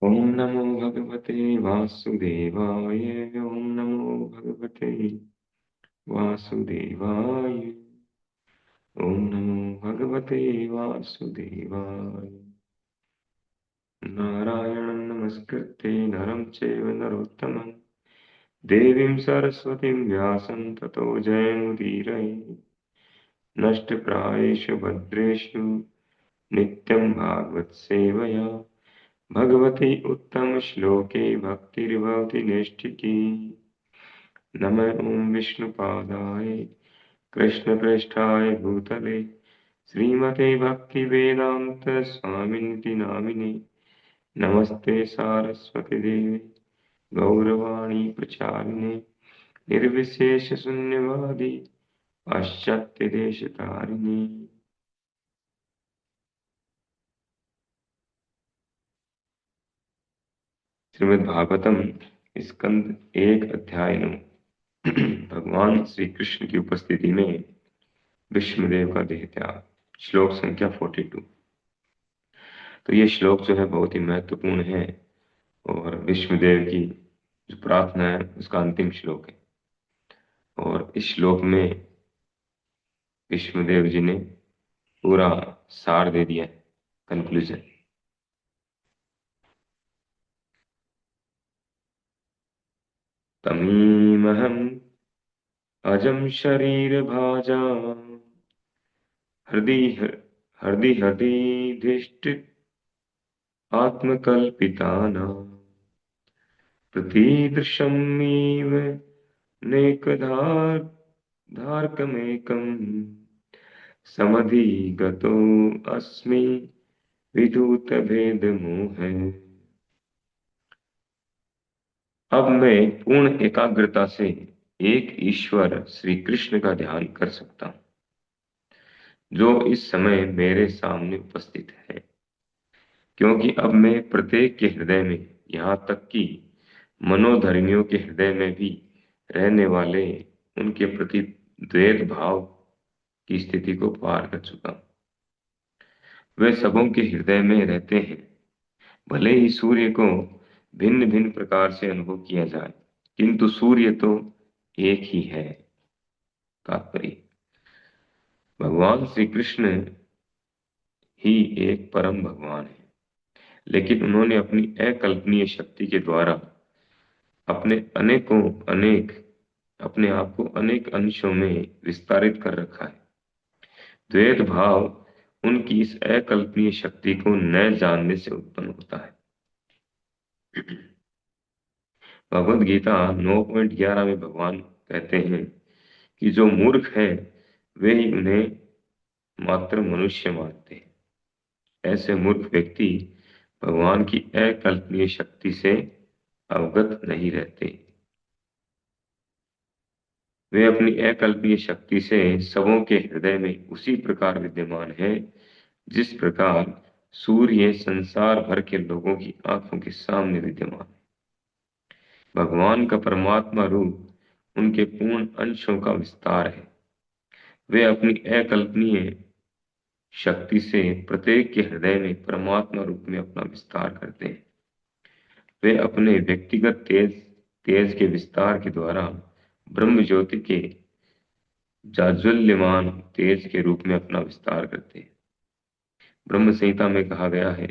ओम नमो भगवते वासुदेवाय। ओम नमो भगवते वासुदेवाय। ओम नमो भगवते वासुदेवाय। नारायणं नमस्कृत्य नरं चैव नरोत्तमं देवीं सरस्वतीं व्यासं ततो जयमुदीरये। नष्टप्रायेषु भद्रेषु नित्यं भागवत सेवया भगवती उत्तम श्लोके भक्तिर्भवति नैष्ठिकी। नमः ओं विष्णुपादाय कृष्णप्रेष्ठाय भूतले श्रीमते भक्तिवेदांत स्वामिनिति नामिने। नमस्ते सारस्वती देवी गौरवाणी प्रचारिणे निर्विशेष शून्यवादी पाश्चात्य देश तारिणी। श्रीमद् भागवतम स्कंद 1 अध्याय 9। भगवान श्री कृष्ण की उपस्थिति में विष्णुदेव का देह त्याग। श्लोक संख्या 42। तो ये श्लोक जो है बहुत ही महत्वपूर्ण है और विष्णुदेव की जो प्रार्थना है उसका अंतिम श्लोक है। और इस श्लोक में विष्णुदेव जी ने पूरा सार दे दिया है, कंक्लूजन। तमीमहम अजम शरीर भाजा हृदि हृदि धिष्ठ आत्मकल्पितानां प्रतीदृशमेव नेकधार्कमेकम् समधिगतो अस्मि विदूत भेद मोह। अब मैं पूर्ण एकाग्रता से एक ईश्वर श्री कृष्ण का ध्यान कर सकता हूँ जो इस समय मेरे सामने उपस्थित है, क्योंकि अब मैं प्रत्येक के हृदय में, यहाँ तक कि मनोधर्मियों के हृदय में भी रहने वाले उनके प्रति द्वैत भाव की स्थिति को पार कर चुका हूँ। वे सबों के हृदय में रहते हैं, भले ही सूर्य को भिन्न भिन्न प्रकार से अनुभव किया जाए, किंतु सूर्य तो एक ही है। तात्पर्य, भगवान श्री कृष्ण ही एक परम भगवान है, लेकिन उन्होंने अपनी अकल्पनीय शक्ति के द्वारा अपने आप को अनेक अंशों में विस्तारित कर रखा है। द्वैत भाव उनकी इस अकल्पनीय शक्ति को न जानने से उत्पन्न होता है। भगवद गीता 9.11 में भगवान कहते हैं कि जो मूर्ख है वे ही उन्हें मात्र मनुष्य मानते हैं। ऐसे मूर्ख व्यक्ति भगवान की अकल्पनीय शक्ति से अवगत नहीं रहते। वे अपनी अकल्पनीय शक्ति से सबों के हृदय में उसी प्रकार विद्यमान है जिस प्रकार सूर्य संसार भर के लोगों की आंखों के सामने विद्यमान है। भगवान का परमात्मा रूप उनके पूर्ण अंशों का विस्तार है। वे अपनी अकल्पनीय शक्ति से प्रत्येक के हृदय में परमात्मा रूप में अपना विस्तार करते हैं। वे अपने व्यक्तिगत तेज के विस्तार के द्वारा ब्रह्म ज्योति के जाज्वल्यमान तेज के रूप में अपना विस्तार करते हैं। ब्रह्म संहिता में कहा गया है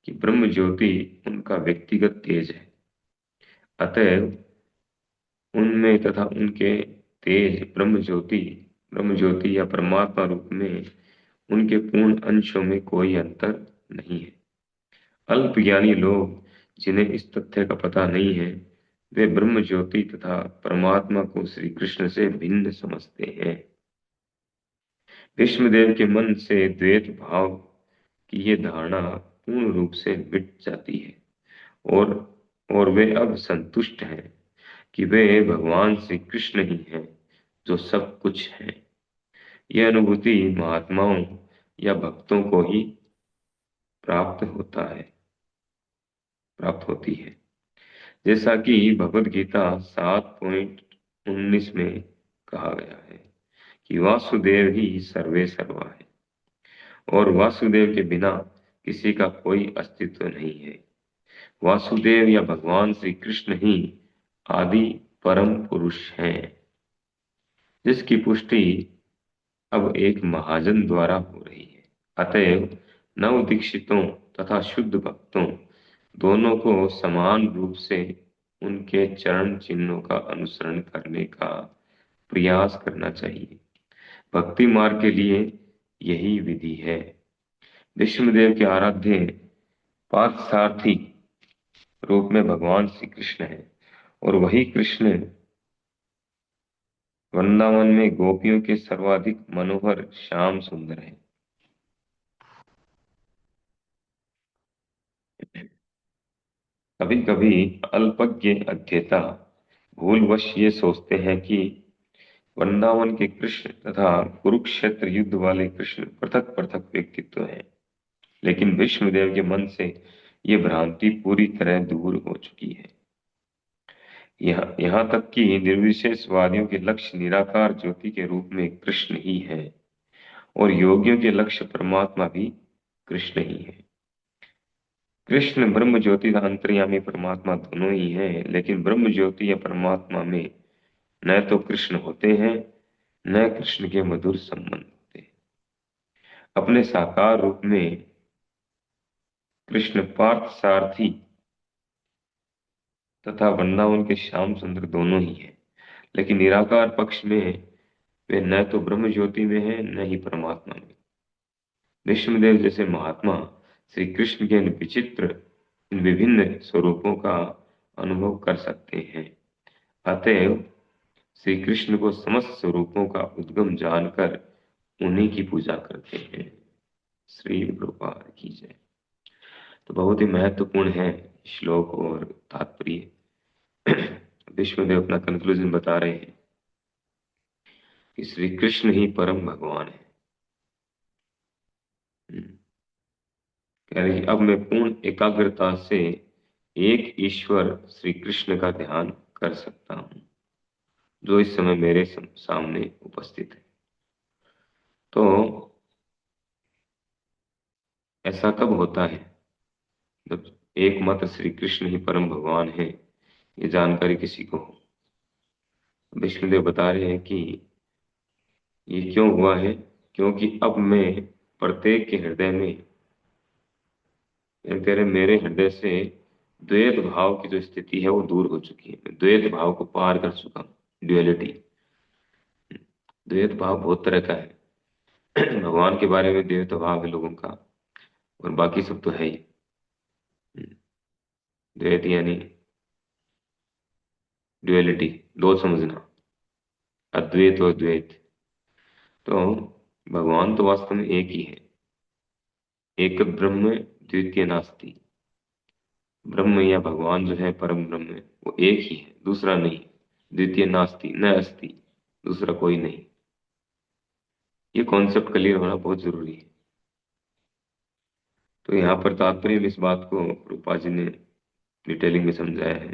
कि ब्रह्म ज्योति उनका व्यक्तिगत तेज है, अतएव उनमें तथा उनके तेज ब्रह्म ज्योति या परमात्मा रूप में उनके पूर्ण अंशों में कोई अंतर नहीं है। अल्पज्ञानी लोग जिन्हें इस तथ्य का पता नहीं है, वे ब्रह्म ज्योति तथा परमात्मा को श्री कृष्ण से भिन्न समझते हैं। भीष्मदेव के मन से द्वैत भाव की ये धारणा पूर्ण रूप से मिट जाती है और वे अब संतुष्ट हैं कि वे भगवान श्री कृष्ण ही हैं जो सब कुछ है। यह अनुभूति महात्माओं या भक्तों को ही प्राप्त होती है। जैसा कि भगवद गीता 7.19 में कहा गया है कि वासुदेव ही सर्वे सर्वा है और वासुदेव के बिना किसी का कोई अस्तित्व नहीं है। वासुदेव या भगवान श्री कृष्ण ही आदि परम पुरुष हैं, जिसकी पुष्टि अब एक महाजन द्वारा हो रही है। अतएव नव दीक्षितों तथा शुद्ध भक्तों दोनों को समान रूप से उनके चरण चिन्हों का अनुसरण करने का प्रयास करना चाहिए। भक्ति मार्ग के लिए यही विधि है। विष्णुदेव के आराध्य पार्थसारथी रूप में भगवान श्री कृष्ण है, और वही कृष्ण वृंदावन में गोपियों के सर्वाधिक मनोहर श्याम सुंदर है। कभी कभी अल्पज्ञ अध्येता भूलवश ये सोचते हैं कि वृंदावन के कृष्ण तथा कुरुक्षेत्र युद्ध वाले कृष्ण पृथक पृथक व्यक्तित्व हैं। लेकिन विष्णुदेव के मन से ये भ्रांति पूरी तरह दूर हो चुकी है। यहाँ तक कि निर्विशेषवादियों के लक्ष्य निराकार ज्योति के रूप में कृष्ण ही है, और योगियों के लक्ष्य परमात्मा भी कृष्ण ही है। कृष्ण ब्रह्म ज्योति का अंतर्यामी परमात्मा दोनों ही हैं, लेकिन ब्रह्म ज्योति या परमात्मा में न तो कृष्ण होते हैं, न कृष्ण के मधुर संबंध होते हैं। अपने साकार रूप में कृष्ण पार्थ सारथी तथा वृंदावन के श्याम सुंदर दोनों ही हैं, लेकिन निराकार पक्ष में वे न तो ब्रह्म ज्योति में है, न ही परमात्मा में। विष्णुदेव जैसे महात्मा श्री कृष्ण के इन विभिन्न स्वरूपों का अनुभव कर सकते हैं। अतएव श्री कृष्ण को समस्त स्वरूपों का उद्गम जानकर उन्हीं की पूजा करते हैं। श्री प्रभुपाद की जय। तो बहुत ही महत्वपूर्ण है श्लोक और तात्पर्य। विष्णुदेव अपना कंक्लूजन बता रहे हैं कि श्री कृष्ण ही परम भगवान है। कह रहे अब मैं पूर्ण एकाग्रता से एक ईश्वर श्री कृष्ण का ध्यान कर सकता हूँ, जो इस समय मेरे सामने उपस्थित है। तो ऐसा कब होता है जब एकमात्र श्री कृष्ण ही परम भगवान है, ये जानकारी किसी को हो। विष्णुदेव बता रहे हैं कि ये क्यों हुआ है, क्योंकि अब मैं प्रत्येक के हृदय में, तेरे मेरे हृदय से द्वैत भाव की जो स्थिति है वो दूर हो चुकी है। मैं द्वैत भाव को पार कर चुका हूँ। ड्युअलिटी, द्वैत भाव बहुत तरह का है। भगवान के बारे में द्वैत भाव है लोगों का, और बाकी सब तो है ही। द्वैत यानी ड्युअलिटी, दो समझना, अद्वैत और द्वैत। तो भगवान तो वास्तव में एक ही है। एक ब्रह्म द्वितीय नास्ति। ब्रह्म या भगवान जो है परम ब्रह्म, वो एक ही है, दूसरा नहीं। द्वितीय नास्ति, न अस्ति, दूसरा कोई नहीं। ये कॉन्सेप्ट क्लियर होना बहुत जरूरी है। तो यहाँ पर तात्पर्य में इस बात को रूपा जी ने डिटेलिंग में समझाया है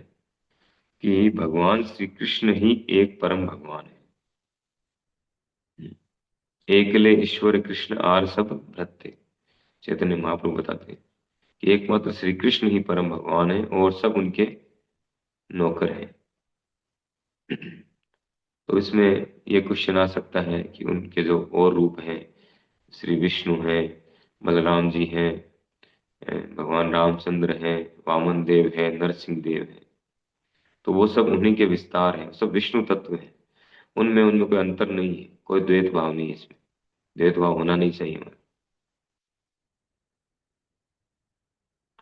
कि भगवान श्री कृष्ण ही एक परम भगवान है। एकले ईश्वर कृष्ण आर सब भ्रते, चैतन्य महाप्रभु बताते हैं कि एकमात्र श्री कृष्ण ही परम भगवान है और सब उनके नौकर हैं। तो इसमें ये क्वेश्चन आ सकता है कि उनके जो और रूप हैं, श्री विष्णु हैं, बलराम जी हैं, भगवान रामचंद्र हैं, वामन देव है, नरसिंह देव है, तो वो सब उन्हीं के विस्तार हैं, सब विष्णु तत्व है। उनमें कोई अंतर नहीं है, कोई द्वैत भाव नहीं है। इसमें द्वैत भाव होना नहीं चाहिए।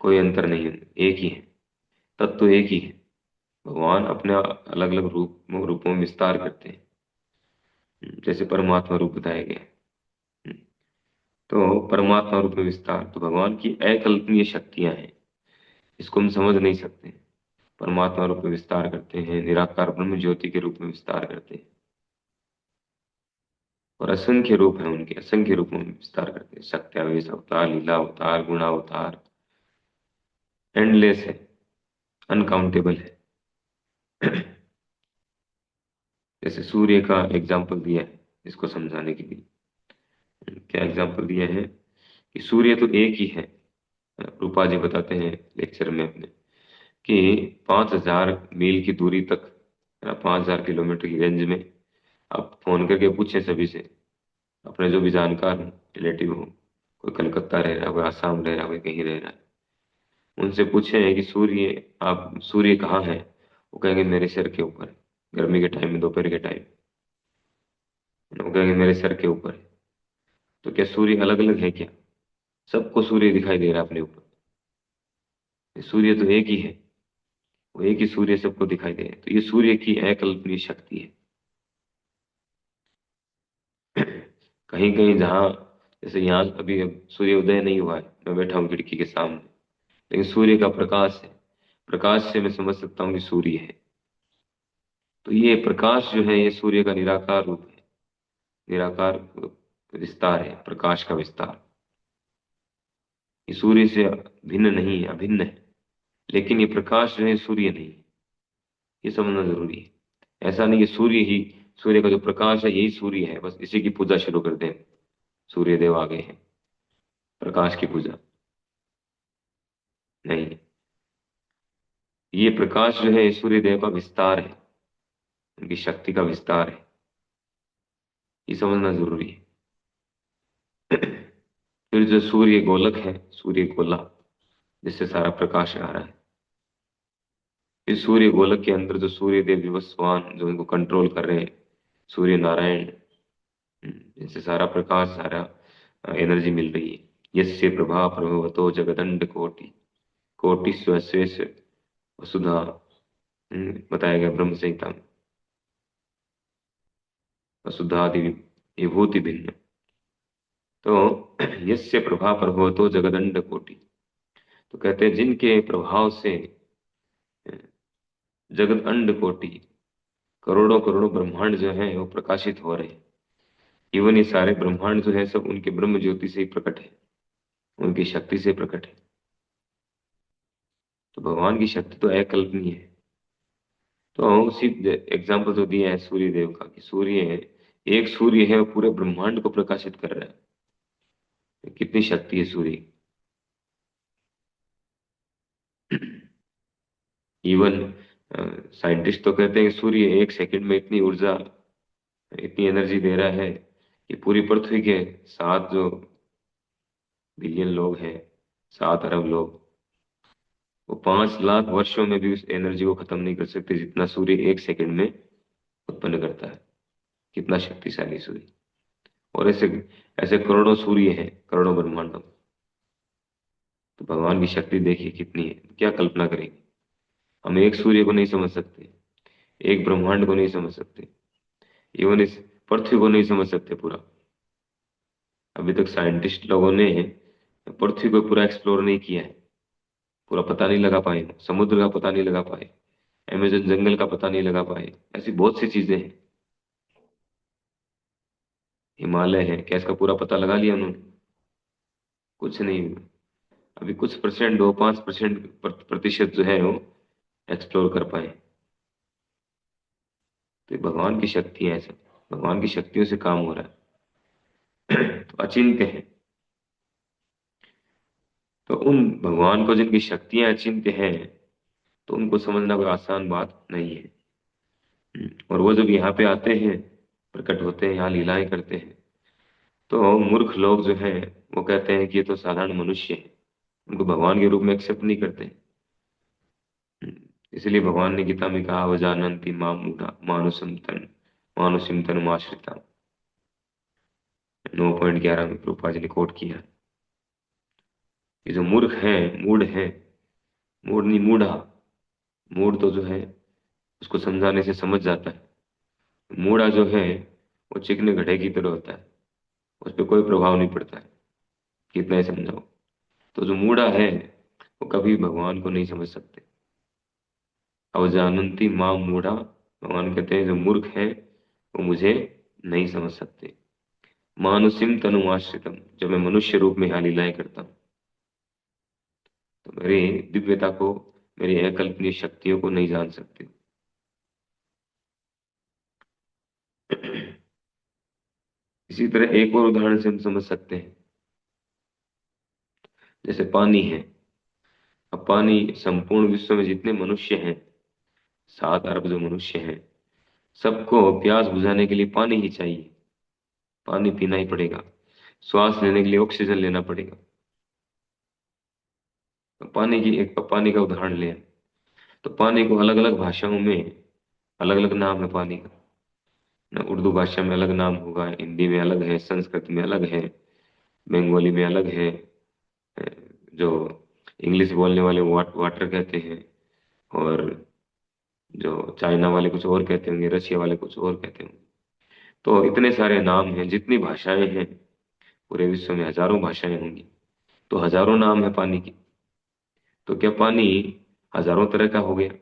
कोई अंतर नहीं है, एक ही है, तत्व एक ही है। भगवान अपने अलग अलग रूपों में विस्तार करते हैं, जैसे परमात्मा रूप बताया गया है। तो परमात्मा रूप में विस्तार तो भगवान की अकल्पनीय शक्तियां हैं, इसको हम समझ नहीं सकते। परमात्मा रूप में विस्तार करते हैं, निराकार ब्रह्म ज्योति के रूप में विस्तार करते हैं, और असंख्य रूप है उनके, असंख्य रूपों में विस्तार करते हैं। सत्यावेश अवतार, लीला अवतार, गुणावतार, एंडलेस है, अनकाउंटेबल है। जैसे सूर्य का एग्जाम्पल दिया है इसको समझाने के लिए। क्या एग्जाम्पल दिया है कि सूर्य तो एक ही है, रूपा जी बताते हैं लेक्चर में अपने कि 5,000 मील की दूरी तक, 5,000 किलोमीटर की रेंज में आप फोन करके पूछें सभी से, अपने जो भी जानकार हो, रिलेटिव हो, कोई कलकत्ता रह रहा है, कोई आसाम रह रहा है, कोई कहीं रह रहा है, उनसे पूछें कि सूर्य कहाँ है, वो कहेंगे मेरे सिर के ऊपर है। गर्मी के टाइम में, दोपहर के टाइम, वो कहेंगे मेरे सिर के ऊपर है। तो क्या सूर्य अलग अलग है क्या? सबको सूर्य दिखाई दे रहा है अपने ऊपर। ये सूर्य तो एक ही है, वो एक ही सूर्य सबको दिखाई दे रहा है। तो ये सूर्य की अकल्पनीय शक्ति है। कहीं कहीं जहाँ, जैसे यहाँ अभी अब सूर्य उदय नहीं हुआ है, मैं बैठा हूँ खिड़की के सामने, लेकिन सूर्य का प्रकाश है, प्रकाश से मैं समझ सकता हूँ कि सूर्य है। तो ये प्रकाश जो है, ये सूर्य का निराकार रूप है, निराकार विस्तार है, प्रकाश का विस्तार। ये सूर्य से भिन्न नहीं है, अभिन्न है। लेकिन ये प्रकाश जो है सूर्य नहीं है, ये समझना जरूरी है। ऐसा नहीं कि सूर्य का जो प्रकाश है यही सूर्य है, बस इसी की पूजा शुरू कर दें, सूर्य देव आ गए हैं, प्रकाश की पूजा। नहीं, ये प्रकाश जो है सूर्य देव का विस्तार है, उनकी शक्ति का विस्तार है, ये समझना जरूरी है। फिर जो सूर्य गोलक है, सूर्य गोला, जिससे सारा प्रकाश आ रहा है, इस सूर्य गोलक के अंदर जो सूर्य देव विवस्वान जो इनको कंट्रोल कर रहे हैं, सूर्य नारायण, जिनसे सारा प्रकाश, सारा एनर्जी मिल रही है। यस्य प्रभा प्रभवतो जगदंड कोटि, कोटि स्वशेष वसुधा, बताया गया ब्रह्म संहिता में, वसुधादि विभूति भिन्न। तो यस्य प्रभा प्रभवतो जगदंड कोटि, तो कहते हैं जिनके प्रभाव से जगत अंड कोटि, करोड़ों करोड़ों ब्रह्मांड जो है वो प्रकाशित हो रहे हैं। इवन ये सारे ब्रह्मांड जो है सब उनके ब्रह्म ज्योति से ही प्रकट है, उनकी शक्ति से प्रकट है। तो भगवान की शक्ति तो अकल्पनीय है। तो उसी एग्जाम्पल जो दिया है सूर्य देव का, कि सूर्य है, एक सूर्य है वो पूरे ब्रह्मांड को प्रकाशित कर रहा है। कितनी शक्ति है सूर्य की। इवन साइंटिस्ट तो कहते हैं कि सूर्य 1 सेकंड में इतनी ऊर्जा, इतनी एनर्जी दे रहा है कि पूरी पृथ्वी के 7 जो बिलियन लोग हैं, 7 अरब लोग, वो 5 लाख वर्षों में भी उस एनर्जी को खत्म नहीं कर सकते जितना सूर्य 1 सेकंड में उत्पन्न करता है। कितना शक्तिशाली सूर्य। और ऐसे ऐसे करोड़ों सूर्य हैं, करोड़ों ब्रह्मांडों में। तो भगवान की शक्ति देखिए कितनी है, क्या कल्पना करेंगे। हम एक सूर्य को नहीं समझ सकते, एक ब्रह्मांड को नहीं समझ सकते, इवन इस पृथ्वी को नहीं समझ सकते पूरा। अभी तक साइंटिस्ट लोगों ने पृथ्वी को पूरा एक्सप्लोर नहीं किया है, पूरा पता नहीं लगा पाए, समुद्र का पता नहीं लगा पाए, अमेजन जंगल का पता नहीं लगा पाए। ऐसी बहुत सी चीजें हैं, हिमालय है, क्या इसका पूरा पता लगा लिया उन्होंने? कुछ नहीं। अभी कुछ परसेंट, 2-5% प्रतिशत जो है वो एक्सप्लोर कर पाए। तो ये भगवान की शक्ति है, सब भगवान की शक्तियों से काम हो रहा है। तो अचिंत्य है। तो उन भगवान को जिनकी शक्तियां अचिंत्य हैं, तो उनको समझना कोई आसान बात नहीं है। और वो जब यहाँ पे आते हैं, प्रकट होते हैं, यहाँ लीलाएं करते हैं, तो मूर्ख लोग जो हैं वो कहते हैं कि ये तो साधारण मनुष्य है, उनको भगवान के रूप में एक्सेप्ट नहीं करते। इसलिए भगवान ने गीता में कहा, वजानंति माम मूढ़ा मानुषम तनुम आश्रिता। 9.11 में प्रभुपाद जी ने कोट किया। ये जो मूर्ख है, मूढ़ है, मूढ़ नहीं मूढ़ा, मूढ़ तो जो है उसको समझाने से समझ जाता है। मूढ़ा जो है वो चिकने घड़े की तरह होता है, उस पर कोई प्रभाव नहीं पड़ता है, कितना ही समझाओ। तो जो मूढ़ा है वो कभी भगवान को नहीं समझ सकते। अवजानंती माँ मूढ़ा, भगवान कहते हैं जो मूर्ख है वो मुझे नहीं समझ सकते। मानुषिम तनुमाश्रितम, जब मैं मनुष्य रूप में यहाँ लीलाएं करता हूँ, तो मेरी दिव्यता को, मेरी अकल्पनीय शक्तियों को नहीं जान सकते। इसी तरह एक और उदाहरण से हम समझ सकते हैं। जैसे पानी है। अब पानी, संपूर्ण विश्व में जितने मनुष्य हैं, 7 अरब जो मनुष्य हैं, सबको प्यास बुझाने के लिए पानी ही चाहिए। पानी पीना ही पड़ेगा। श्वास लेने के लिए ऑक्सीजन लेना पड़ेगा। तो पानी का उदाहरण लें, तो पानी को अलग अलग भाषाओं में अलग अलग नाम है पानी का ना। उर्दू भाषा में अलग नाम होगा, हिंदी में अलग है, संस्कृत में अलग है, बंगाली में अलग है। अ, जो इंग्लिश बोलने वाले वाटर कहते हैं, और जो चाइना वाले कुछ और कहते होंगे, रशिया वाले कुछ और कहते होंगे। तो इतने सारे नाम हैं, जितनी भाषाएं हैं, पूरे विश्व में हजारों भाषाएं होंगी, तो हजारों नाम है पानी की। तो क्या पानी हजारों तरह का हो गया,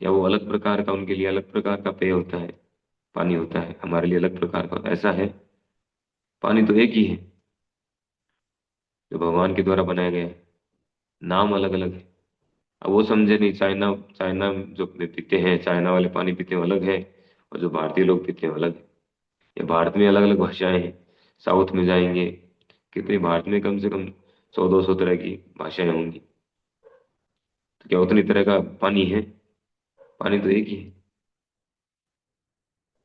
या वो अलग प्रकार का, उनके लिए अलग प्रकार का पेय होता है, पानी होता है, हमारे लिए अलग प्रकार का होता है? ऐसा है? पानी तो एक ही है, जो भगवान के द्वारा बनाया गया है। नाम अलग अलग है। अब वो समझे नहीं, चाइना चाइना जो पीते हैं, चाइना वाले पानी पीते हैं वो अलग है, और जो भारतीय लोग पीते हैं वो अलग है। या भारत में अलग अलग भाषाएं हैं, साउथ में जाएंगे, कितने, भारत में कम से कम 100-200 तरह की भाषाएं होंगी। तो क्या उतनी तरह का पानी है? पानी तो एक ही है।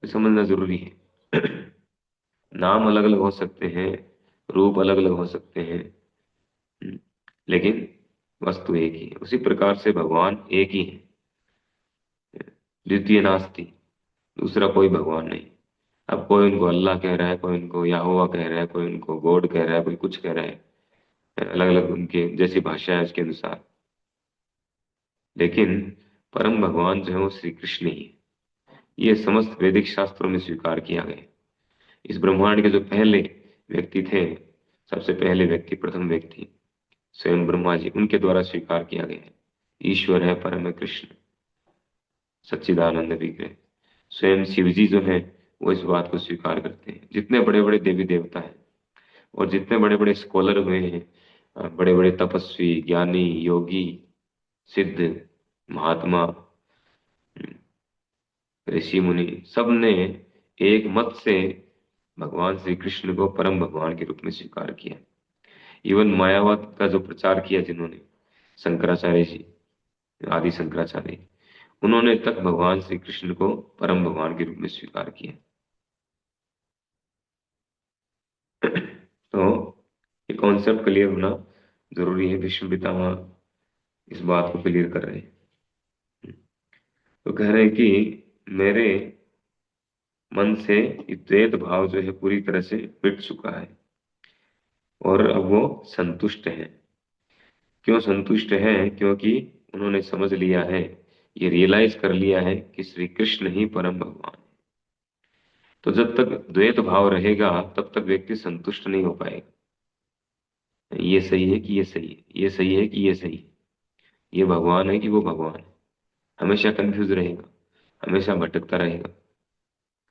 तो समझना जरूरी है। नाम अलग अलग हो सकते हैं, रूप अलग अलग हो सकते हैं, हम्म, लेकिन वस्तु एक ही है। उसी प्रकार से भगवान एक ही है, द्वितीय नास्ति, दूसरा कोई भगवान नहीं। अब कोई उनको अल्लाह कह रहा है, कोई उनको याहोवा कह रहा है, कोई उनको गॉड कह रहा है, कोई कुछ कह रहा है, अलग अलग उनके जैसी भाषा है उसके अनुसार। लेकिन परम भगवान जो है वो श्री कृष्ण ही है। ये समस्त वैदिक शास्त्रों में स्वीकार किया गया है। इस ब्रह्मांड के जो पहले व्यक्ति थे, सबसे पहले व्यक्ति, प्रथम व्यक्ति स्वयं ब्रह्मा जी, उनके द्वारा स्वीकार किया गया है। ईश्वर है परम कृष्ण, सच्चिदानंद विग्रह। स्वयं शिव जी जो है वो इस बात को स्वीकार करते हैं। जितने बड़े बड़े देवी देवता हैं, और जितने बड़े बड़े स्कॉलर हुए हैं, बड़े बड़े तपस्वी, ज्ञानी, योगी, सिद्ध, महात्मा, ऋषि मुनि, सब ने एक मत से भगवान श्री कृष्ण को परम भगवान के रूप में स्वीकार किया। इवन मायावाद का जो प्रचार किया जिन्होंने, शंकराचार्य जी, आदि शंकराचार्य, उन्होंने तक भगवान श्री कृष्ण को परम भगवान के रूप में स्वीकार किया। तो ये कॉन्सेप्ट क्लियर होना जरूरी है। भीष्म पितामह इस बात को क्लियर कर रहे हैं। तो कह रहे हैं कि मेरे मन से ये द्वैत भाव जो है पूरी तरह से मिट चुका है, और अब वो संतुष्ट है। क्यों संतुष्ट है? क्योंकि उन्होंने समझ लिया है, ये रियलाइज कर लिया है कि श्री कृष्ण ही परम भगवान है। तो जब तक द्वैत भाव रहेगा तब तक व्यक्ति संतुष्ट नहीं हो पाएगा। ये सही है कि ये सही है, ये सही है कि ये सही है, ये भगवान है कि वो भगवान है, हमेशा कंफ्यूज रहेगा, हमेशा भटकता रहेगा।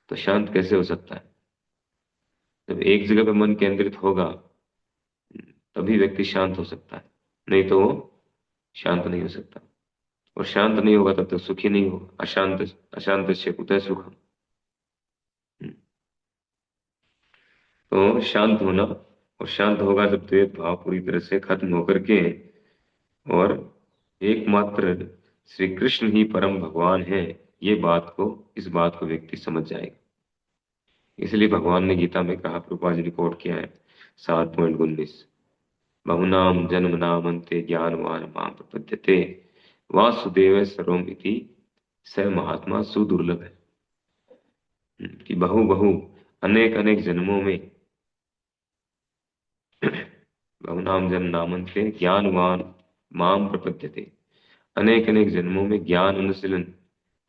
तो शांत कैसे हो सकता है? जब एक जगह पे मन केंद्रित होगा, तभी व्यक्ति शांत हो सकता है, नहीं तो वो शांत नहीं हो सकता। और शांत नहीं होगा तब तक सुखी नहीं होगा। अशांत अशांत से कुतः सुखम। तो शांत होना, और शांत होगा जब द्वैत भाव पूरी तरह से खत्म होकर के, और एकमात्र श्री कृष्ण ही परम भगवान है, ये बात को, इस बात को व्यक्ति समझ जाएगा। इसलिए भगवान ने गीता में कहा, प्रभुपाद जी ने कोट किया है 7.19, बहुनाम जन्म नामन्ते ज्ञानवान मां प्रपद्यते वासुदेव सर्वम इति स महात्मा सुदुर्लभ है। कि बहु बहु, अनेक अनेक जन्मों में, बहुनाम जन्म नामन्ते ज्ञानवान माम प्रपद्यते, अनेक अनेक जन्मों में ज्ञान अनुशीलन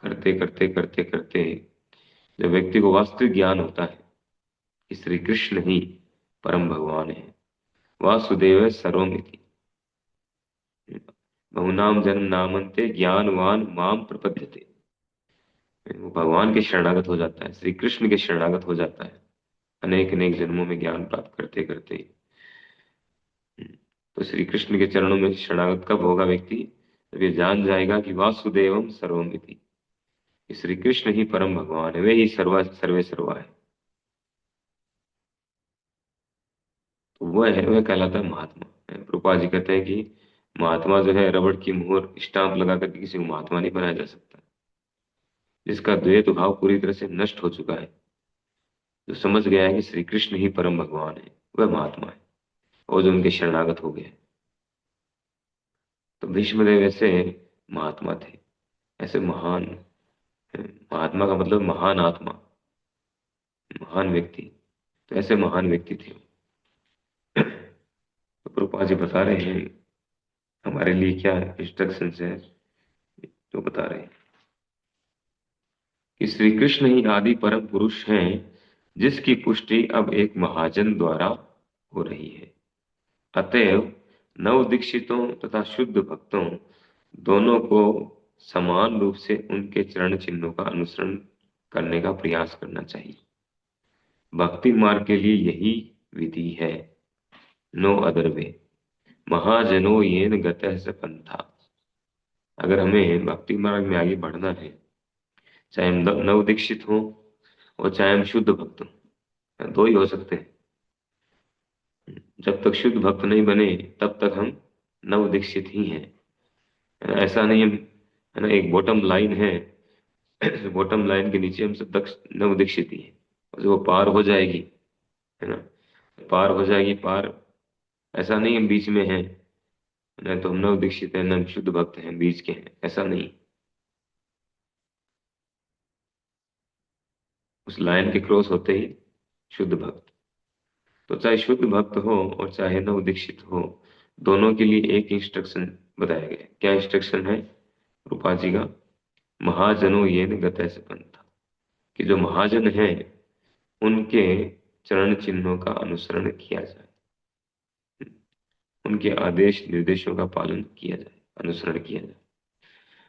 करते करते करते करते, जब व्यक्ति को वास्तविक ज्ञान होता है कि श्री कृष्ण ही परम भगवान है, वासुदेव सर्वमिति, बहुनाम जन्म नामन्ते ज्ञानवान माम प्रपद्यते, वो भगवान के शरणागत हो जाता है, श्री कृष्ण के शरणागत हो जाता है, अनेक अनेक जन्मों में ज्ञान प्राप्त करते करते। तो श्री कृष्ण के चरणों में शरणागत कब होगा व्यक्ति? जब ये जान जाएगा कि वासुदेवम सर्वमिति, श्री कृष्ण ही परम भगवान है, वे ही सर्वा सर्वे सर्वा है। वह कहलाता है महात्मा। प्रभुपाद जी कहते हैं कि महात्मा जो है रबड़ की मुहर स्टाम्प लगा करके किसी को महात्मा नहीं बनाया जा सकता। जिसका द्वैत भाव पूरी तरह से नष्ट हो चुका है, जो समझ गया है कि श्री कृष्ण ही परम भगवान है, वह महात्मा है। और जो उनके शरणागत हो गए, तो भीष्मदेव ऐसे महात्मा थे, ऐसे महान। महात्मा का मतलब महान आत्मा, महान व्यक्ति। तो ऐसे महान व्यक्ति थे। तो प्रभुपाद जी बता रहे हैं हमारे लिए क्या इंस्ट्रक्शंस है, जो बता रहे हैं कि श्री कृष्ण ही आदि परम पुरुष हैं, जिसकी पुष्टि अब एक महाजन द्वारा हो रही है। अतएव नव दीक्षितों तथा शुद्ध भक्तों दोनों को समान रूप से उनके चरण चिन्हों का अनुसरण करने का प्रयास करना चाहिए। भक्ति मार्ग के लिए यही विधि है, नो अदर वे। महाजनो येन गतः स पंथा। अगर हमें भक्ति मार्ग में आगे बढ़ना है, चाहे हम नव दीक्षित हों और चाहे हम शुद्ध भक्त हों, दो ही हो सकते हैं। जब तक शुद्ध भक्त नहीं बने तब तक हम नव दीक्षित ही हैं। है ना? ऐसा नहीं हम, है ना, एक बॉटम लाइन है, बॉटम लाइन के नीचे हम सब दक्ष नव दीक्षित ही हैं। और जब वो पार हो जाएगी, है ना, पार हो जाएगी पार, ऐसा नहीं हम बीच में हैं, न तो हम नव दीक्षित हैं न हम शुद्ध भक्त हैं, बीच के हैं, ऐसा नहीं। उस लाइन के क्रॉस होते ही शुद्ध भक्त। तो चाहे शुद्ध भक्त हो और चाहे नव दीक्षित हो, दोनों के लिए एक इंस्ट्रक्शन बताया गया है। क्या इंस्ट्रक्शन है रूपा जी का? महाजनो ये गतः से पंथा, कि जो महाजन है उनके चरण चिन्हों का अनुसरण किया जाए, उनके आदेश निर्देशों का पालन किया जाए, अनुसरण किया जाए।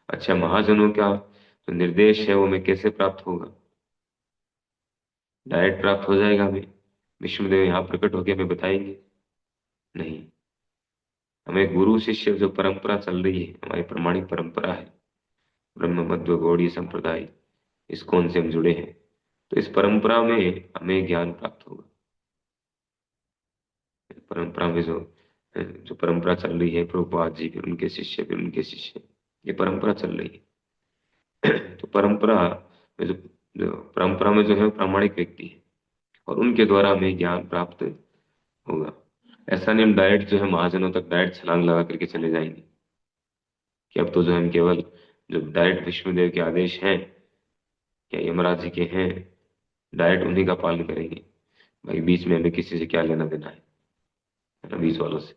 अच्छा, महाजनों का जो निर्देश है वो हमें कैसे प्राप्त होगा? डायरेक्ट प्राप्त हो जाएगा हमें? विष्णुदेव यहाँ प्रकट होकर हमें बताएंगे? नहीं। हमें गुरु शिष्य जो परंपरा चल रही है, हमारी प्रमाणिक परंपरा है, ब्रह्म मध्व गौड़ीय संप्रदाय, इस्कॉन से हम जुड़े हैं, तो इस परंपरा में हमें ज्ञान प्राप्त होगा। परंपरा में जो जो परंपरा चल रही है, प्रभुपाद जी फिर उनके शिष्य फिर उनके शिष्य, ये परंपरा चल रही है। तो परंपरा में जो परंपरा में जो है वो प्रामाणिक व्यक्ति है और उनके द्वारा हमें ज्ञान प्राप्त होगा। ऐसा नहीं हम डायरेक्ट जो है महाजनों तक डायरेक्ट छलांग लगा करके चले जाएंगे कि अब तो जो हम केवल जो डायरेक्ट विष्णुदेव के आदेश हैं या यमराज जी के हैं, डायरेक्ट उन्हीं का पालन करेंगे। भाई बीच में हमें किसी से क्या लेना देना है ना, बीच वालों से,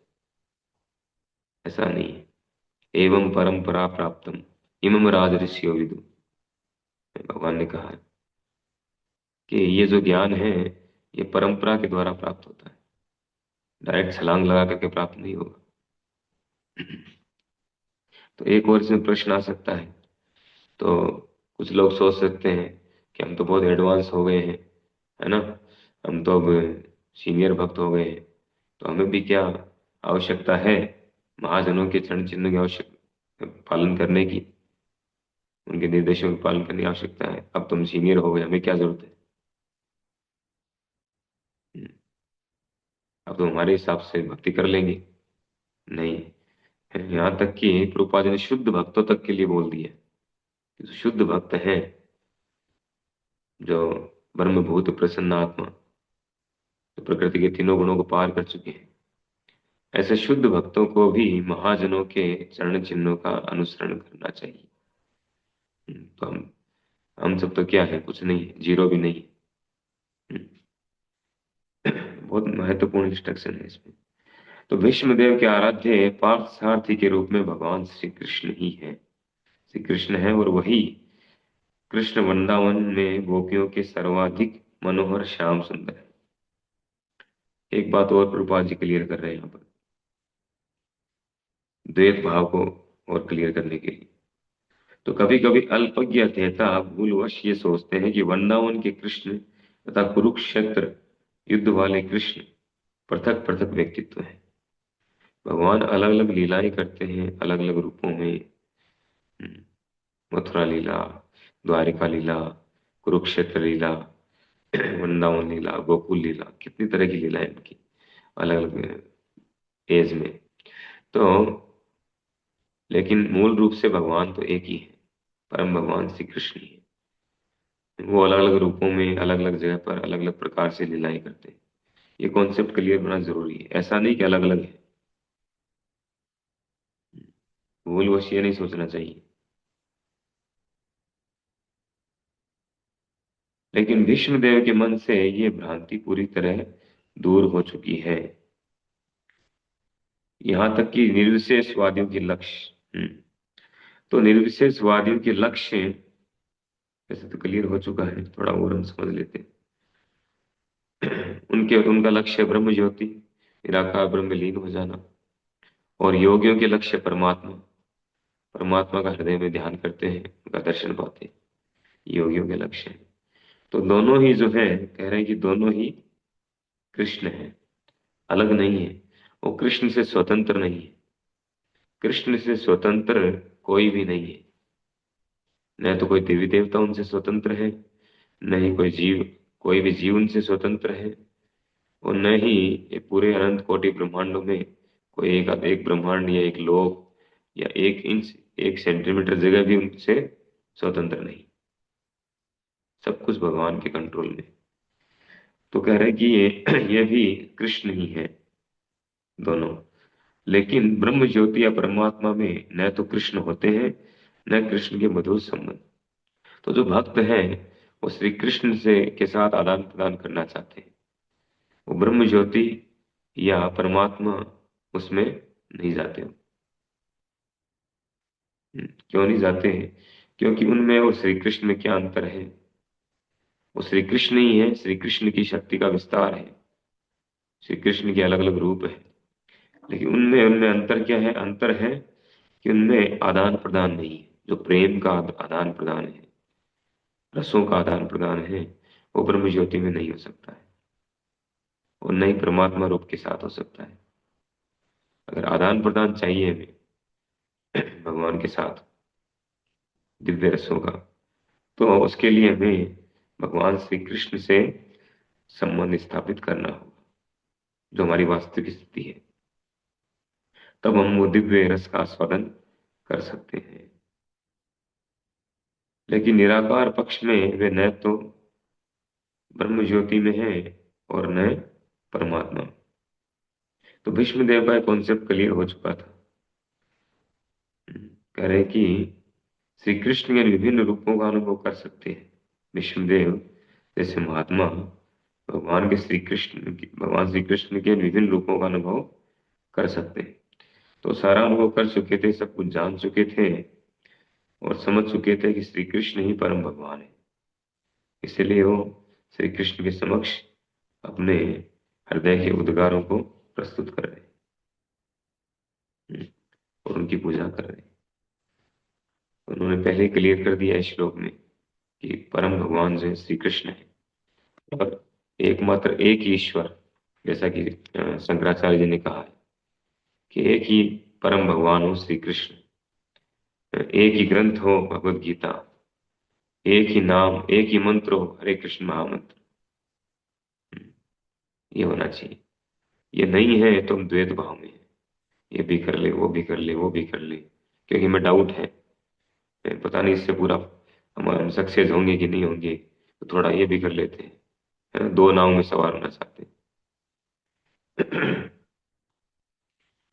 ऐसा नहीं है। एवं परंपरा प्राप्तम इमम राज ऋषियो विदु, भगवान ने कहा है कि ये जो ज्ञान है ये परंपरा के द्वारा प्राप्त होता है, डायरेक्ट छलांग लगा करके प्राप्त नहीं होगा। तो एक और इसमें प्रश्न आ सकता है, तो कुछ लोग सोच सकते हैं कि हम तो बहुत एडवांस हो गए हैं, है ना, हम तो अब सीनियर भक्त हो गए हैं, तो हमें भी क्या आवश्यकता है महाजनों के चरण चिन्ह की आवश्यक पालन करने की, उनके निर्देशों के पालन करने की आवश्यकता है? अब तुम सीनियर हो गए, हमें क्या जरूरत है? हम्म, अब तो हमारे हिसाब से भक्ति कर लेंगे? नहीं। यहाँ तक कि प्रभुपाद जी ने शुद्ध भक्तों तक के लिए बोल दिया कि जो शुद्ध भक्त हैं, जो ब्रह्मभूत प्रसन्न आत्मा, जो प्रकृति के तीनों गुणों को पार कर चुके हैं, ऐसे शुद्ध भक्तों को भी महाजनों के चरण चिन्हों का अनुसरण करना चाहिए। तो हम सब तो क्या है, कुछ नहीं है, जीरो भी नहीं है। बहुत महत्वपूर्ण इंस्ट्रक्शन है इसमें। तो भीष्मदेव के आराध्य पार्थ सारथी के रूप में भगवान श्री कृष्ण ही है, श्री कृष्ण है, और वही कृष्ण वृंदावन में गोपियों के सर्वाधिक मनोहर श्याम सुंदर है। एक बात और प्रभुपाद जी क्लियर कर रहे हैं यहाँ पर, द्वैत भाव को और क्लियर करने के लिए। तो कभी कभी अल्पज्ञ अध्येता भूलवश ये सोचते हैं कि वृंदावन के कृष्ण तथा कुरुक्षेत्र युद्ध वाले कृष्ण पृथक पृथक व्यक्तित्व हैं। भगवान अलग अलग लीलाएं करते हैं, अलग अलग रूपों में। हम्म, मथुरा लीला, द्वारिका लीला, कुरुक्षेत्र लीला, वृंदावन लीला, गोकुल लीला, कितनी तरह की लीला है इनकी। अलग अलग एज में। तो लेकिन मूल रूप से भगवान तो एक ही है, परम भगवान श्री कृष्ण ही है। वो अलग अलग रूपों में अलग अलग जगह पर अलग अलग प्रकार से लीलाएं करते हैं। ये कॉन्सेप्ट क्लियर होना जरूरी है, ऐसा नहीं कि अलग अलग है। भूल वश ये नहीं सोचना चाहिए। लेकिन भीष्म देव के मन से ये भ्रांति पूरी तरह दूर हो चुकी है, यहाँ तक कि निर्विशेषवादियों के लक्ष्य। तो निर्विशेषवादियों के लक्ष्य वैसे तो क्लियर हो चुका है, थोड़ा और हम समझ लेते हैं। उनके उनका लक्ष्य है ब्रह्म ज्योति, निराकार ब्रह्म में लीन हो जाना। और योगियों के लक्ष्य परमात्मा, परमात्मा का हृदय में ध्यान करते हैं, उनका दर्शन पाते हैं। योगियों के लक्ष्य है। तो दोनों ही जो है, कह रहे हैं कि दोनों ही कृष्ण है, अलग नहीं है। वो कृष्ण से स्वतंत्र नहीं है। कृष्ण से स्वतंत्र कोई भी नहीं है। न तो कोई देवी देवता उनसे स्वतंत्र है, न ही कोई जीव, कोई भी जीव उनसे स्वतंत्र है। और न ही ये पूरे अनंत कोटि ब्रह्मांडों में कोई एक एक ब्रह्मांड या एक लोक या एक इंच एक सेंटीमीटर जगह भी उनसे स्वतंत्र नहीं। सब कुछ भगवान के कंट्रोल में। तो कह रहे हैं कि ये भी कृष्ण ही है दोनों। लेकिन ब्रह्म ज्योति या परमात्मा में न तो कृष्ण होते हैं, न कृष्ण के मधुर संबंध। तो जो भक्त हैं वो श्री कृष्ण से के साथ आदान प्रदान करना चाहते हैं। वो ब्रह्म ज्योति या परमात्मा उसमें नहीं जाते हो। क्यों नहीं जाते हैं? क्योंकि उनमें और श्री कृष्ण में क्या अंतर है? वो श्री कृष्ण ही है, श्री कृष्ण की शक्ति का विस्तार है। श्री कृष्ण के अलग अलग रूप है। लेकिन उनमें उनमें अंतर क्या है? अंतर है कि उनमें आदान प्रदान नहीं है। जो प्रेम का आदान प्रदान है, रसों का आदान प्रदान है, वो ब्रह्म ज्योति में नहीं हो सकता है। और न ही परमात्मा रूप के साथ हो सकता है। अगर आदान प्रदान चाहिए हमें भगवान के साथ दिव्य रसों का, तो उसके लिए हमें भगवान श्री कृष्ण से संबंध स्थापित करना होगा, जो हमारी वास्तविक स्थिति है। तब हम वो दिव्य रस का आस्वादन कर सकते हैं। लेकिन निराकार पक्ष में वे न तो ब्रह्म ज्योति में है और न परमात्मा। तो भीष्म देव का कॉन्सेप्ट क्लियर हो चुका था। कह रहे कि श्री कृष्ण के विभिन्न रूपों का अनुभव कर सकते हैं विष्णुदेव जैसे महात्मा। भगवान श्री कृष्ण के विभिन्न रूपों का अनुभव कर सकते हैं। तो सारा अनुभव कर चुके थे, सब कुछ जान चुके थे और समझ चुके थे कि श्री कृष्ण ही परम भगवान है। इसलिए वो श्री कृष्ण के समक्ष अपने हृदय के उद्गारों को प्रस्तुत कर रहे हैं और उनकी पूजा कर रहे हैं। उन्होंने पहले क्लियर कर दिया इस श्लोक में कि परम भगवान जो है श्री कृष्ण है, और एकमात्र एक ही ईश्वर, जैसा कि शंकराचार्य जी ने कहा है कि एक ही परम भगवान हो श्री कृष्ण। एक ही ग्रंथ हो भगवत गीता, एक ही नाम एक ही मंत्र हो हरे कृष्ण महामंत्र। ये होना चाहिए। ये नहीं है तो हम द्वैत भाव में हैं। ये भी कर ले, वो भी कर ले, वो भी कर ले, क्योंकि हमें डाउट है, पता नहीं इससे पूरा हम सक्सेस होंगे कि नहीं होंगे, तो थोड़ा ये भी कर लेते हैं, है ना? दो नाव में सवार होना चाहते हैं।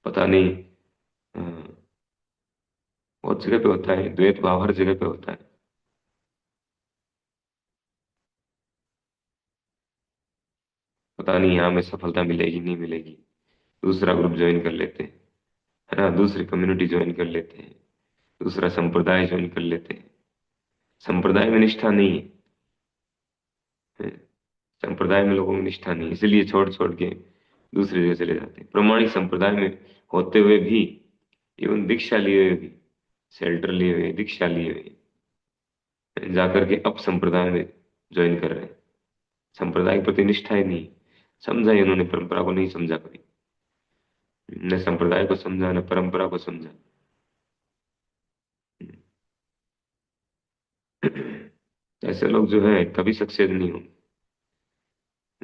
पता नहीं। हाँ, बहुत जगह पे होता है द्वैत भाव, हर जगह पे होता है। पता नहीं यहाँ में सफलता मिलेगी नहीं मिलेगी, दूसरा ग्रुप ज्वाइन कर लेते हैं, है ना? दूसरी कम्युनिटी ज्वाइन कर लेते हैं, दूसरा संप्रदाय ज्वाइन कर लेते हैं। संप्रदाय में निष्ठा नहीं है। संप्रदाय में लोगों में निष्ठा नहीं, इसलिए छोड़ छोड़ के दूसरी जगह चले जाते हैं। प्रमाणिक संप्रदाय में होते हुए भी, इवन दीक्षा लिए हुए भी, शेल्टर लिए हुए, दीक्षा लिए हुए, जाकर के अब संप्रदाय में ज्वाइन कर रहे हैं। संप्रदाय के प्रति निष्ठा ही नहीं, समझा ही उन्होंने परंपरा को नहीं समझा कभी। न संप्रदाय को समझा, न परंपरा को समझा। ऐसे लोग जो है कभी सक्सेस नहीं होंगे।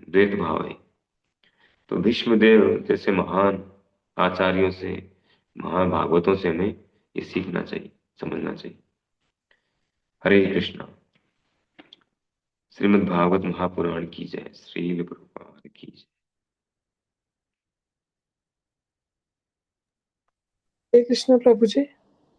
द्वैत भाव है। तो भीष्मदेव जैसे महान आचार्यों से, महान भागवतों से हमें ये सीखना चाहिए, समझना चाहिए। हरे कृष्णा। श्रीमद् भागवत महापुराण की जय। श्रील प्रभुपाद की जय। हरे कृष्ण प्रभु जी।